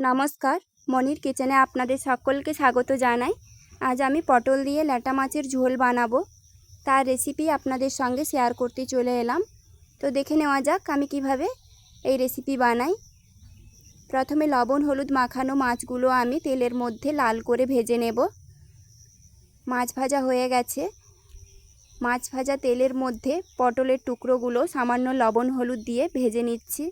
নমস্কার, মনির কিচেনে আপনাদের সকলকে স্বাগত জানাই। আজ আমি পটল দিয়ে ল্যাটা মাছের ঝোল বানাবো, তার রেসিপি আপনাদের সঙ্গে শেয়ার করতে চলে এলাম। তো দেখে নেওয়া যাক আমি কিভাবে এই রেসিপি বানাই। প্রথমে লবণ হলুদ মাখানো মাছগুলো আমি তেলের মধ্যে লাল করে ভেজে নেব। মাছ ভাজা হয়ে গেছে। মাছ ভাজা তেলের মধ্যে পটলের টুকরোগুলো সামান্য লবণ হলুদ দিয়ে ভেজে নিচ্ছি।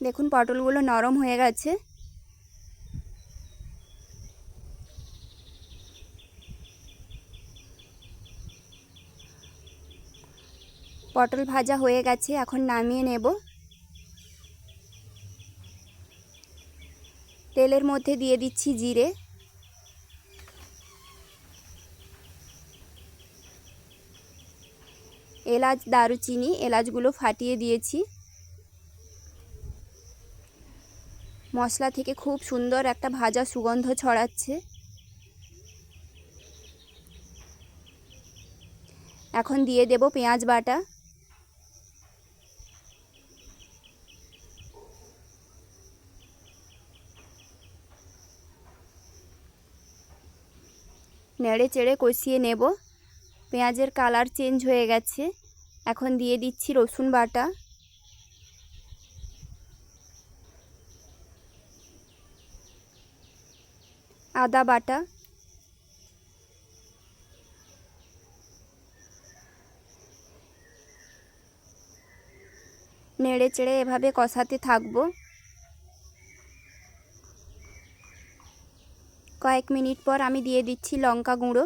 দেখুন পটলগুলো নরম হয়ে গেছে। পটল ভাজা হয়ে গেছে, এখন নামিয়ে নেব। তেলের মধ্যে দিয়ে দিচ্ছি জিরে, এলাচ দারুচিনি, এলাচগুলো ফাটিয়ে দিয়েছি। মশলা থেকে খুব সুন্দর একটা ভাজা সুগন্ধ ছড়াচ্ছে। এখন দিয়ে দেব পেঁয়াজ বাটা, নেড়ে চেড়ে কষিয়ে নেব। পেঁয়াজের কালার চেঞ্জ হয়ে গেছে। এখন দিয়ে দিচ্ছি রসুন বাটা, আদা বাটা, নেড়ে চেড়ে এভাবে কষাতে থাকবো। কয়েক মিনিট পর আমি দিয়ে দিচ্ছি লঙ্কা গুঁড়ো,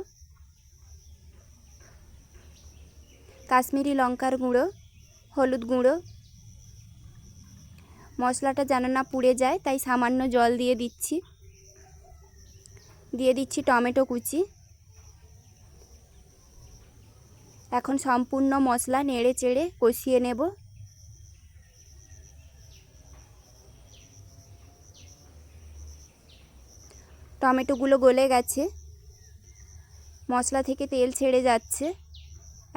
কাশ্মীরি লঙ্কার গুঁড়ো, হলুদ গুঁড়ো। মশলাটা যেন না পুড়ে যায় তাই সামান্য জল দিয়ে দিচ্ছি। দিয়ে দিচ্ছি টমেটো কুচি। এখন সম্পূর্ণ মশলা নেড়ে চেড়ে কষিয়ে নেব। টমেটোগুলো গলে গেছে, মশলা থেকে তেল ছেড়ে যাচ্ছে।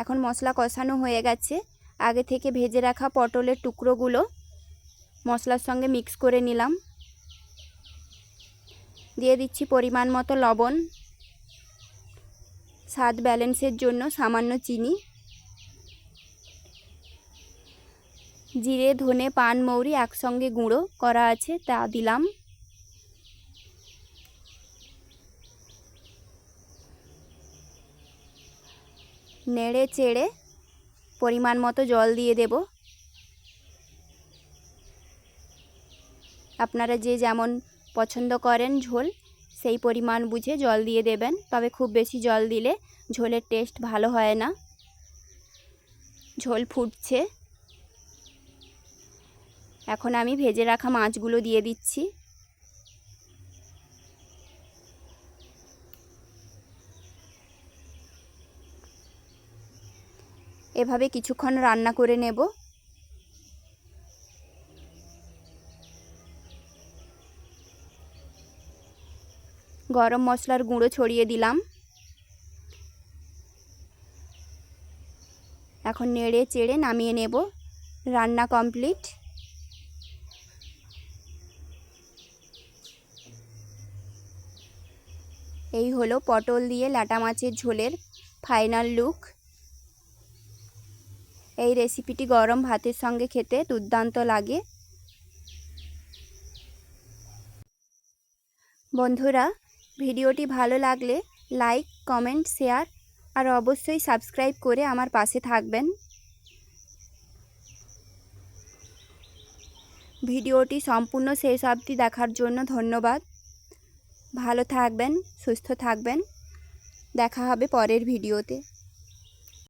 এখন মশলা কষানো হয়ে গেছে। আগে থেকে ভেজে রাখা পটলের টুকরোগুলো মশলার সঙ্গে মিক্স করে নিলাম। দিয়ে দিচ্ছি পরিমাণ মতো লবণ, স্বাদ ব্যালেন্সের জন্য সামান্য চিনি, জিরে ধনে পান মৌরি একসঙ্গে গুঁড়ো করা আছে তা দিলাম। নেড়ে চেড়ে পরিমাণ মতো জল দিয়ে দেব। আপনারা যে যেমন পছন্দ করেন ঝোল সেই পরিমাণ বুঝে জল দিয়ে দেবেন, তবে খুব বেশি জল দিলে ঝোলের টেস্ট ভালো হয় না। ঝোল ফুটছে। এখন আমি ভেজে রাখা মাছগুলো দিয়ে দিচ্ছি। এভাবে কিছুক্ষণ রান্না করে নেব। গরম মশলার গুঁড়ো ছড়িয়ে দিলাম। এখন নেড়ে চেড়ে নামিয়ে নেব। রান্না কমপ্লিট। এই হলো পটল দিয়ে ল্যাটা মাছের ঝোলের ফাইনাল লুক। এই রেসিপিটি গরম ভাতের সঙ্গে খেতে দুর্দান্ত লাগে। বন্ধুরা, ভিডিওটি ভালো লাগলে লাইক কমেন্ট শেয়ার আর অবশ্যই সাবস্ক্রাইব করে আমার পাশে থাকবেন। ভিডিওটি সম্পূর্ণ শেষ অবধি দেখার জন্য ধন্যবাদ। ভালো থাকবেন, সুস্থ থাকবেন। দেখা হবে পরের ভিডিওতে।